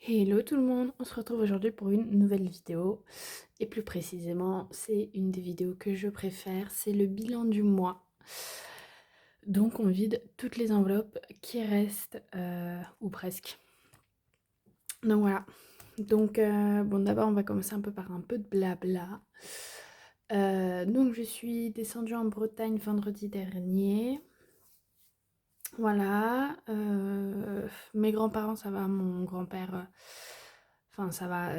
Hello tout le monde, on se retrouve aujourd'hui pour une nouvelle vidéo et plus précisément c'est une des vidéos que je préfère, c'est le bilan du mois. Donc on vide toutes les enveloppes qui restent ou presque. Donc voilà, donc bon d'abord on va commencer un peu par un peu de blabla. Donc je suis descendue en Bretagne vendredi dernier. Voilà, mes grands-parents ça va, mon grand-père, enfin ça va,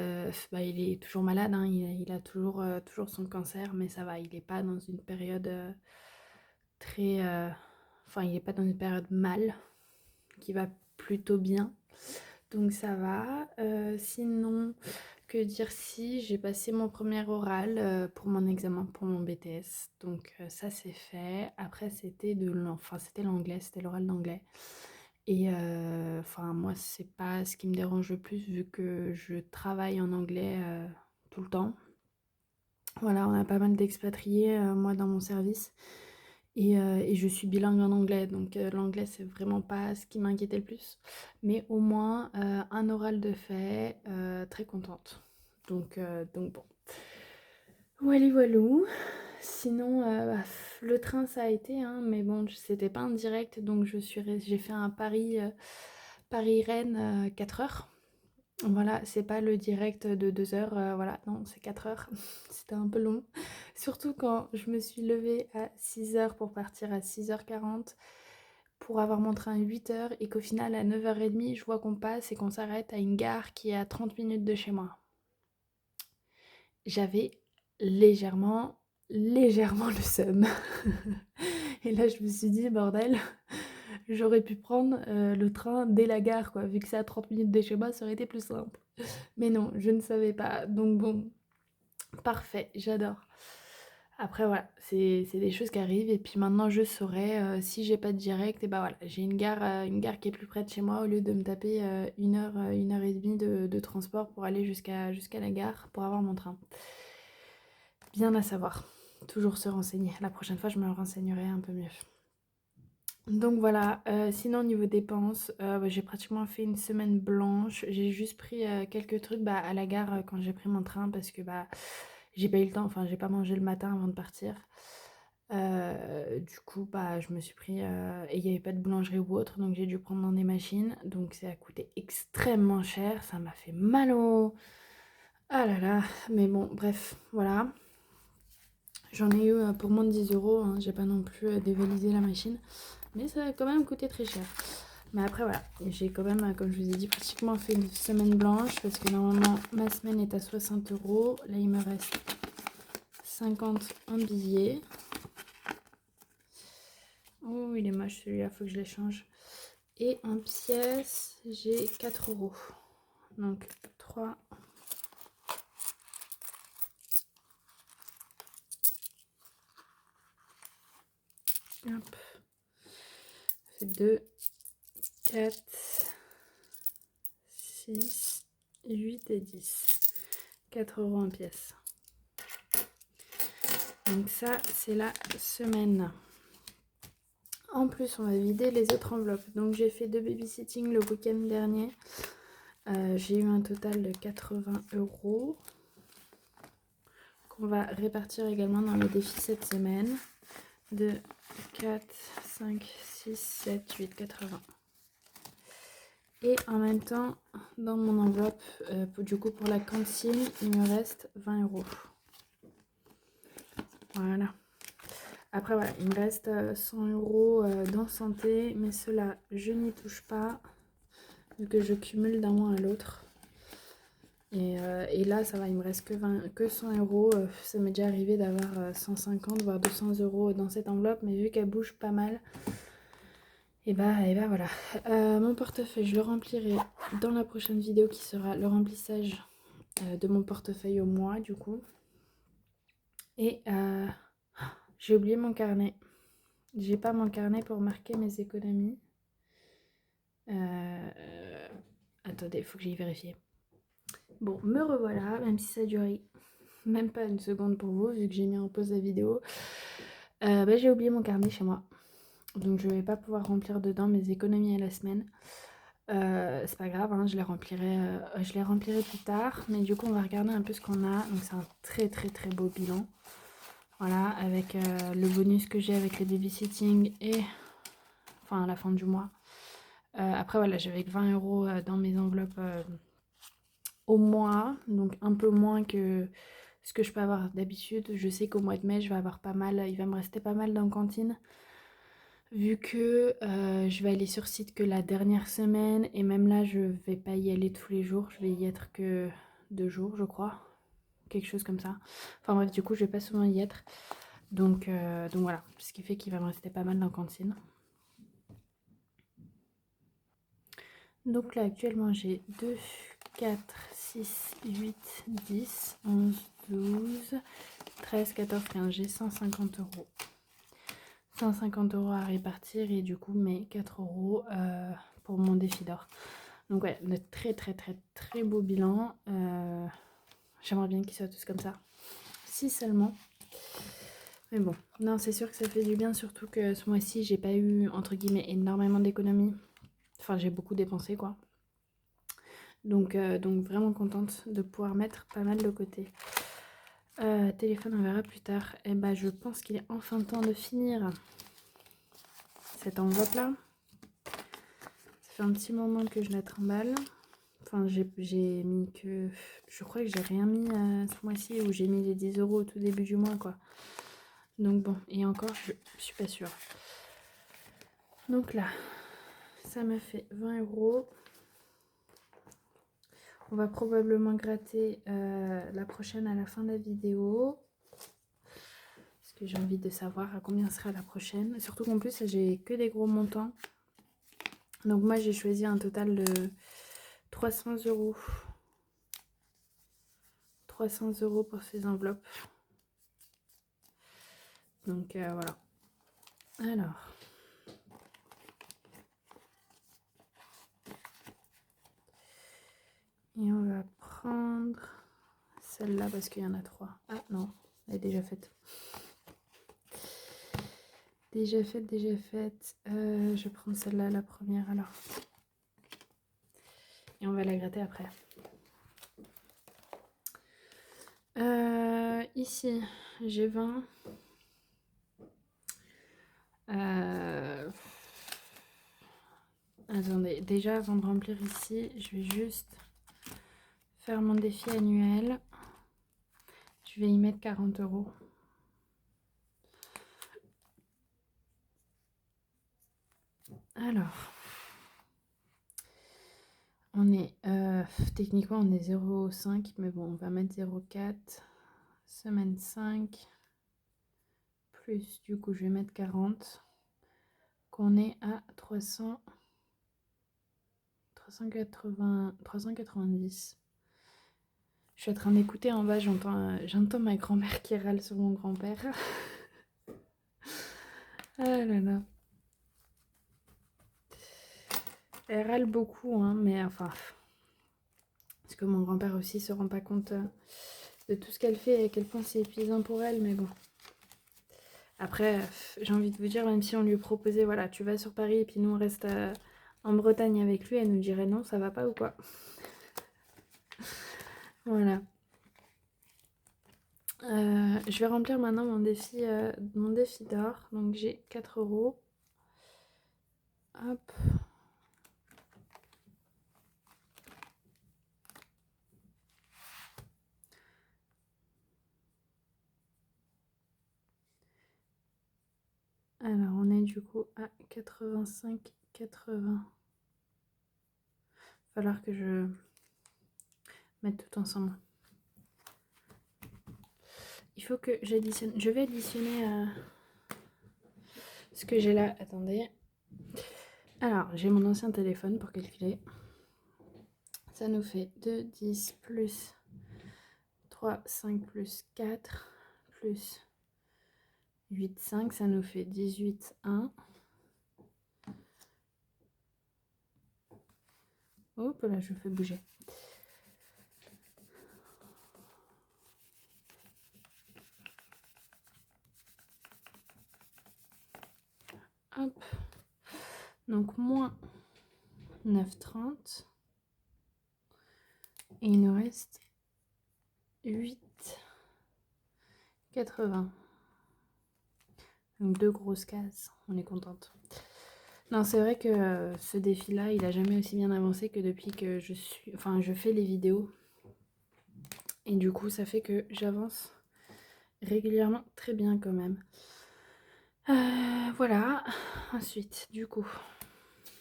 bah, il est toujours malade, hein, il a toujours, toujours son cancer, mais ça va, il est pas dans une période, très, enfin il est pas dans une période mal, qui va plutôt bien, donc ça va. Sinon, que dire si j'ai passé mon premier oral, pour mon examen pour mon BTS, donc ça c'est fait. Après c'était l'anglais, c'était l'oral d'anglais et enfin moi c'est pas ce qui me dérange le plus vu que je travaille en anglais, tout le temps. Voilà, on a pas mal d'expatriés, moi dans mon service et je suis bilingue en anglais donc l'anglais c'est vraiment pas ce qui m'inquiétait le plus. Mais au moins, un oral de fait, très contente. Donc bon. Walou walou. Sinon, bah, le train ça a été, hein, mais bon, c'était pas un direct, donc j'ai fait un Paris-Rennes 4 heures. Voilà, c'est pas le direct de 2 heures, voilà, non, c'est 4 heures. C'était un peu long. Surtout quand je me suis levée à 6 heures pour partir à 6h40 pour avoir mon train à 8 heures et qu'au final à 9h30, je vois qu'on passe et qu'on s'arrête à une gare qui est à 30 minutes de chez moi. J'avais légèrement, légèrement le seum. Et là, je me suis dit, bordel, j'aurais pu prendre le train dès la gare, quoi. Vu que c'est à 30 minutes de chez moi, ça aurait été plus simple. Mais non, je ne savais pas. Donc bon, parfait, j'adore. Après voilà, c'est des choses qui arrivent et puis maintenant je saurai, si j'ai pas de direct et bah voilà, j'ai une gare qui est plus près de chez moi au lieu de me taper, 1 heure et demie de transport pour aller jusqu'à la gare pour avoir mon train. Bien à savoir, toujours se renseigner. La prochaine fois, je me renseignerai un peu mieux. Donc voilà, sinon niveau dépenses, bah, j'ai pratiquement fait une semaine blanche. J'ai juste pris, quelques trucs, bah, à la gare, quand j'ai pris mon train parce que, bah, j'ai pas eu le temps, enfin j'ai pas mangé le matin avant de partir. Du coup, bah, je me suis pris, et il y avait pas de boulangerie ou autre, donc j'ai dû prendre dans des machines. Donc ça a coûté extrêmement cher, ça m'a fait mal au ah là là, mais bon bref, voilà. J'en ai eu, pour moins de 10 euros, hein, j'ai pas non plus, dévalisé la machine. Mais ça a quand même coûté très cher. Mais après voilà, j'ai quand même, comme je vous ai dit, pratiquement fait une semaine blanche parce que normalement ma semaine est à 60 euros. Là il me reste 50 en billets. Oh il est moche celui-là, faut que je l'échange. Et en pièces, j'ai 4 euros. Donc 3. Hop. Ça fait 2, 4, 6, 8 et 10. 4 euros en pièces. Donc ça, c'est la semaine. En plus, on va vider les autres enveloppes. Donc j'ai fait 2 babysitting le week-end dernier. J'ai eu un total de 80 euros qu'on va répartir également dans les défis cette semaine. 2, 4, 5, 6, 7, 8, 80. Et en même temps, dans mon enveloppe, du coup pour la cantine, il me reste 20 euros. Voilà. Après voilà, il me reste 100 euros dans santé, mais cela je n'y touche pas vu que je cumule d'un mois à l'autre. Et là ça va, il me reste que 100 euros. Ça m'est déjà arrivé d'avoir 150 voire 200 euros dans cette enveloppe, mais vu qu'elle bouge pas mal, et bah voilà. Mon portefeuille, je le remplirai dans la prochaine vidéo qui sera le remplissage de mon portefeuille au mois du coup. Et j'ai oublié mon carnet. J'ai pas mon carnet pour marquer mes économies. Attendez, il faut que j'aille vérifier. Bon, me revoilà, même si ça a duré même pas une seconde pour vous, vu que j'ai mis en pause la vidéo. Bah, j'ai oublié mon carnet chez moi. Donc je vais pas pouvoir remplir dedans mes économies à la semaine. C'est pas grave, hein, je les remplirai plus tard. Mais du coup, on va regarder un peu ce qu'on a. Donc, c'est un très très très beau bilan. Voilà, avec le bonus que j'ai avec les babysitting et enfin à la fin du mois. Après, voilà, j'avais que 20 euros dans mes enveloppes au mois. Donc, un peu moins que ce que je peux avoir d'habitude. Je sais qu'au mois de mai, je vais avoir pas mal, il va me rester pas mal dans la cantine. Vu que je vais aller sur site que la dernière semaine et même là je vais pas y aller tous les jours, je vais y être que 2 jours je crois, quelque chose comme ça. Enfin bref, du coup je vais pas souvent y être. Donc voilà, ce qui fait qu'il va me rester pas mal dans la cantine. Donc là actuellement j'ai 2, 4, 6, 8, 10, 11, 12, 13, 14, 15, j'ai 150 euros. 150 euros à répartir et du coup mes 4 euros pour mon défi d'or. Donc ouais, de très très très très beau bilan. J'aimerais bien qu'ils soient tous comme ça. Si seulement. Mais bon, non, c'est sûr que ça fait du bien, surtout que ce mois-ci, j'ai pas eu, entre guillemets, énormément d'économies. Enfin, j'ai beaucoup dépensé, quoi. Donc vraiment contente de pouvoir mettre pas mal de côté. Téléphone, on verra plus tard. Et bah, je pense qu'il est enfin temps de finir cette enveloppe-là. Ça fait un petit moment que je la trimballe. Enfin, j'ai mis que... Je crois que j'ai rien mis ce mois-ci, où j'ai mis les 10 euros au tout début du mois, quoi. Donc bon, et encore, je suis pas sûre. Donc là, ça m'a fait 20 euros. On va probablement gratter la prochaine à la fin de la vidéo. Parce que j'ai envie de savoir à combien sera la prochaine. Surtout qu'en plus, j'ai que des gros montants. Donc moi, j'ai choisi un total de 300 euros. 300 euros pour ces enveloppes. Donc voilà. Alors. Et on va prendre celle-là parce qu'il y en a 3. Ah non, elle est déjà faite. Déjà faite. Je vais prendre celle-là, la première alors. Et on va la gratter après. Ici, j'ai 20. Attendez, déjà avant de remplir ici, je vais juste faire mon défi annuel. Je vais y mettre 40 euros. Alors, on est techniquement on est 0,5, mais bon, on va mettre 0,4. Semaine 5. Plus, du coup, je vais mettre 40. Qu'on est à 390. Je suis en train d'écouter en bas, j'entends ma grand-mère qui râle sur mon grand-père. Ah là là. Elle râle beaucoup, hein, mais enfin... Parce que mon grand-père aussi se rend pas compte de tout ce qu'elle fait et à quel point c'est épuisant pour elle, mais bon. Après, j'ai envie de vous dire, même si on lui proposait, voilà, tu vas sur Paris et puis nous on reste en Bretagne avec lui, elle nous dirait non, ça va pas ou quoi. Voilà. Je vais remplir maintenant mon défi d'or. Donc j'ai 4 euros. Hop. Alors on est du coup à 85, 80. Il va falloir que je mette tout ensemble. Il faut que j'additionne. Je vais additionner ce que j'ai là. Attendez. Alors, j'ai mon ancien téléphone pour calculer. Ça nous fait 2, 10 plus 3, 5 plus 4 plus 8, 5. Ça nous fait 18, 1. Hop là, je fais bouger. Hop. Donc moins 9,30. Et il nous reste 8,80. Donc 2 grosses cases, on est contente. Non, c'est vrai que ce défi-là, il a jamais aussi bien avancé que depuis que je fais les vidéos. Et du coup, ça fait que j'avance régulièrement très bien quand même. Voilà. Ensuite, du coup,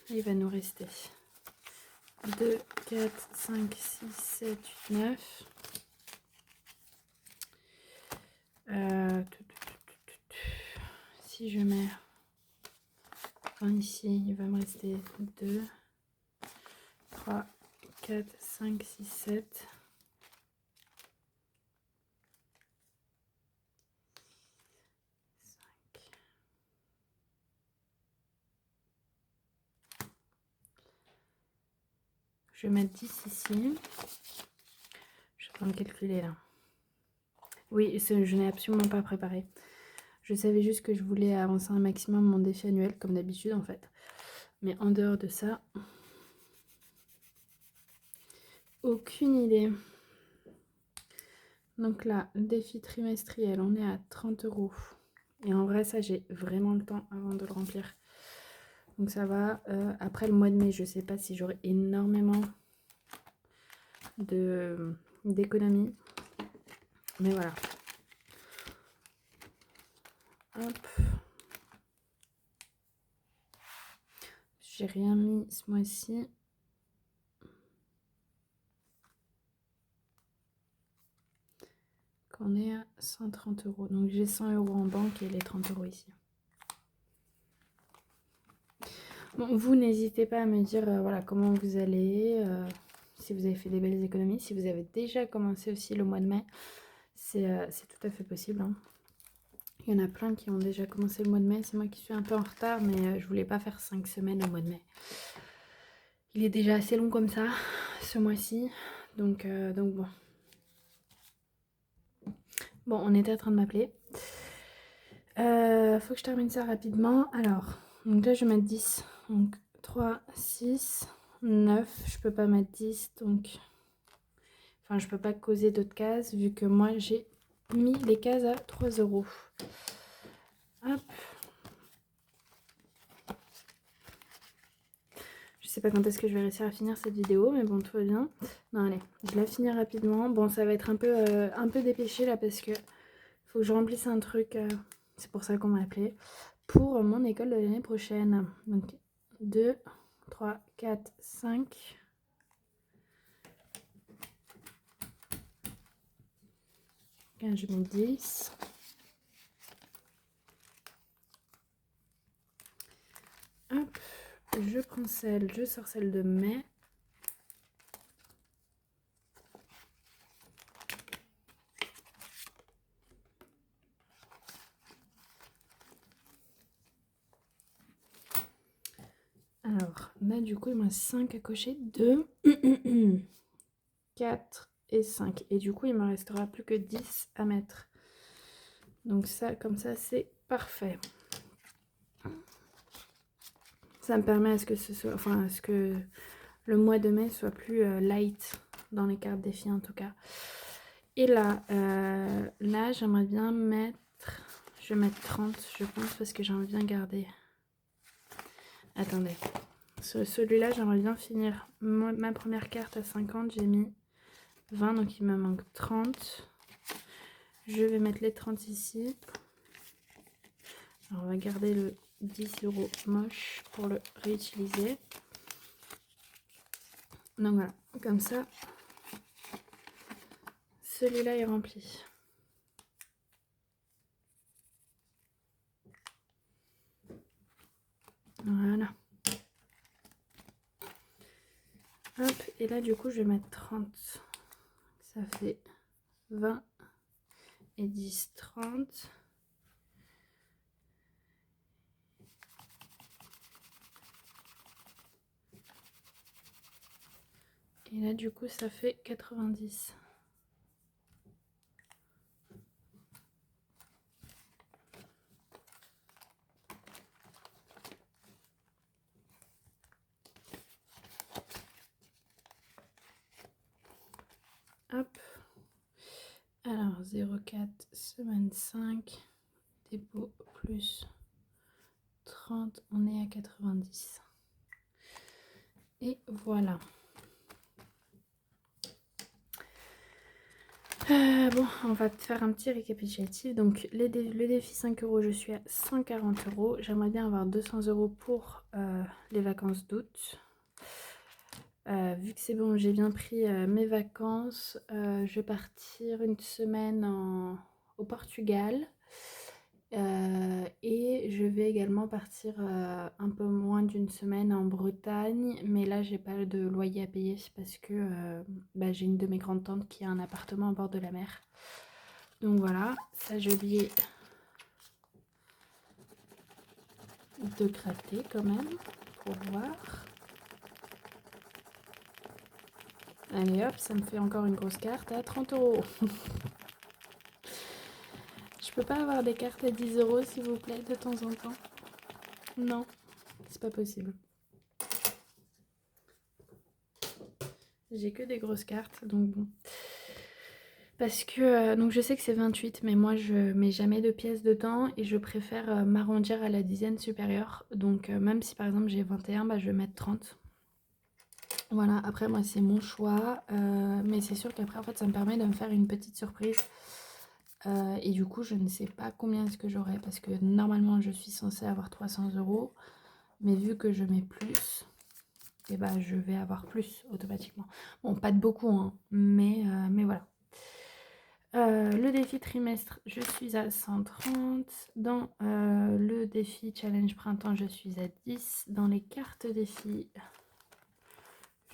il va nous rester 2, 4, 5, 6, 7, 8, 9. Si je mets 1 ici, il va me rester 2, 3, 4, 5, 6, 7. Je vais mettre 10 ici. Je vais me calculer là. Oui, je n'ai absolument pas préparé. Je savais juste que je voulais avancer un maximum mon défi annuel, comme d'habitude en fait. Mais en dehors de ça, aucune idée. Donc là, le défi trimestriel, on est à 30 €. Et en vrai, ça, j'ai vraiment le temps avant de le remplir. Donc ça va. Après le mois de mai, je sais pas si j'aurai énormément d'économies. Mais voilà. Hop. J'ai rien mis ce mois-ci. On est à 130 €. Donc j'ai 100 € en banque et les 30 € ici. Bon, vous n'hésitez pas à me dire voilà, comment vous allez, si vous avez fait des belles économies, si vous avez déjà commencé aussi le mois de mai, c'est tout à fait possible. Hein. Il y en a plein qui ont déjà commencé le mois de mai, c'est moi qui suis un peu en retard, mais je voulais pas faire 5 semaines au mois de mai. Il est déjà assez long comme ça, ce mois-ci, donc bon. Bon, on était en train de m'appeler. Faut que je termine ça rapidement. Alors, donc là je vais mettre 10. Donc 3, 6, 9. Je peux pas mettre 10. Donc, enfin, je peux pas causer d'autres cases vu que moi j'ai mis les cases à 3 €. Hop. Je sais pas quand est-ce que je vais réussir à finir cette vidéo, mais bon, tout va bien. Non, allez, je la finis rapidement. Bon, ça va être un peu dépêché là parce que faut que je remplisse un truc. C'est pour ça qu'on m'a appelé. Pour mon école de l'année prochaine. Donc 2, 3, 4, 5. Je mets 10. Hop, je prends celle, je sors celle de mai. Alors, là, du coup, il me reste 5 à cocher. 2, 4 et 5. Et du coup, il me restera plus que 10 à mettre. Donc ça, comme ça, c'est parfait. Ça me permet à ce que ce soit, enfin, à ce que le mois de mai soit plus light dans les cartes défis en tout cas. Et là, j'aimerais bien mettre, je vais mettre 30, je pense, parce que j'aimerais bien garder. Attendez. Celui-là, j'aimerais bien finir ma première carte à 50. J'ai mis 20, donc il me manque 30. Je vais mettre les 30 ici. Alors, on va garder le 10 € moche pour le réutiliser. Donc voilà, comme ça, celui-là est rempli. Voilà. Hop, et là du coup je vais mettre 30. Ça fait 20 et 10, 30. Et là du coup ça fait 90. Hop. Alors 0,4 semaine 5, dépôt plus 30, on est à 90. Et voilà. Bon, on va faire un petit récapitulatif. Donc le défi 5 euros, je suis à 140 euros. J'aimerais bien avoir 200 euros pour les vacances d'août. Vu que c'est bon, j'ai bien pris mes vacances, je vais partir une semaine au Portugal. Et je vais également partir un peu moins d'une semaine en Bretagne, mais là j'ai pas de loyer à payer parce que j'ai une de mes grandes tantes qui a un appartement à bord de la mer. Donc voilà, ça j'ai oublié de gratter quand même pour voir. Allez hop, ça me fait encore une grosse carte à 30 euros. Je peux pas avoir des cartes à 10 euros s'il vous plaît de temps en temps? Non, c'est pas possible. J'ai que des grosses cartes, donc bon. Parce que, donc je sais que c'est 28, mais moi je mets jamais de pièces dedans et je préfère m'arrondir à la dizaine supérieure. Donc même si par exemple j'ai 21, je vais mettre 30. Voilà, après moi c'est mon choix, mais c'est sûr qu'après en fait ça me permet de me faire une petite surprise. Et du coup je ne sais pas combien est-ce que j'aurai parce que normalement je suis censée avoir 300 euros. Mais vu que je mets plus, et je vais avoir plus automatiquement. Bon, pas de beaucoup, hein, mais voilà. Le défi trimestre, je suis à 130. Dans le défi challenge printemps, je suis à 10. Dans les cartes défis,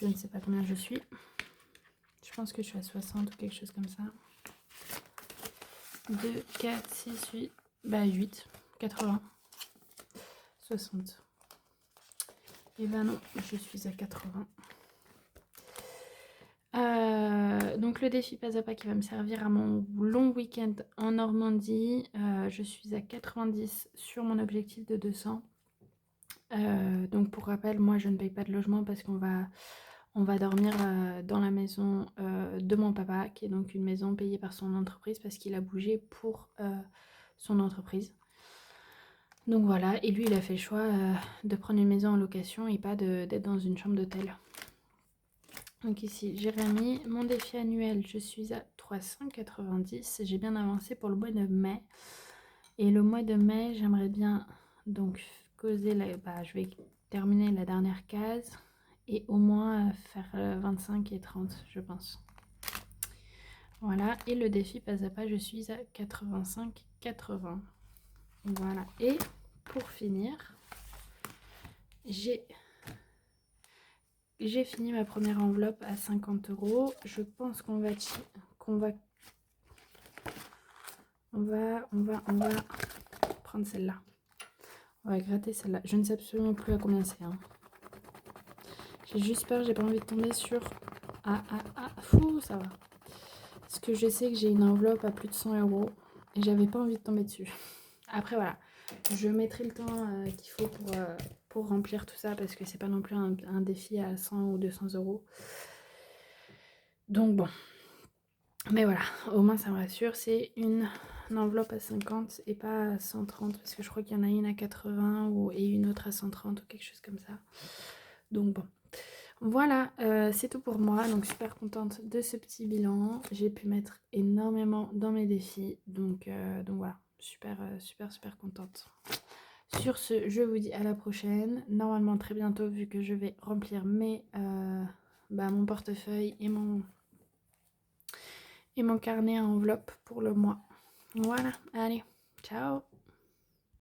je ne sais pas combien je suis. Je pense que je suis à 60 ou quelque chose comme ça. 2, 4, 6, 8. 8, 80, 60. Et non, je suis à 80. Donc le défi pas à pas qui va me servir à mon long week-end en Normandie. Je suis à 90 sur mon objectif de 200. Donc pour rappel, moi je ne paye pas de logement parce qu'on va dormir dans la maison de mon papa, qui est donc une maison payée par son entreprise parce qu'il a bougé pour son entreprise. Donc voilà, et lui il a fait le choix de prendre une maison en location et pas d'être dans une chambre d'hôtel. Donc ici, Jérémy, mon défi annuel, je suis à 390. J'ai bien avancé pour le mois de mai. Et le mois de mai, j'aimerais bien donc causer je vais terminer la dernière case et au moins faire 25 et 30, je pense. Voilà, et le défi pas à pas, je suis à 85,80. Voilà, et pour finir, j'ai fini ma première enveloppe à 50 euros. Je pense qu'on va prendre celle-là. On va gratter celle-là. Je ne sais absolument plus à combien c'est. Hein. J'ai juste peur, j'ai pas envie de tomber sur... Fou, ça va. Parce que je sais que j'ai une enveloppe à plus de 100 euros et j'avais pas envie de tomber dessus. Après, voilà. Je mettrai le temps qu'il faut pour remplir tout ça parce que c'est pas non plus un défi à 100 ou 200 euros. Donc bon. Mais voilà, au moins ça me rassure, c'est une enveloppe à 50 et pas à 130 parce que je crois qu'il y en a une à 80 et une autre à 130 ou quelque chose comme ça. Donc bon, voilà, c'est tout pour moi. Donc super contente de ce petit bilan. J'ai pu mettre énormément dans mes défis. Donc voilà, super contente. Sur ce, je vous dis à la prochaine. Normalement très bientôt vu que je vais remplir mon portefeuille et mon carnet à enveloppe pour le mois. Voilà, allez, ciao!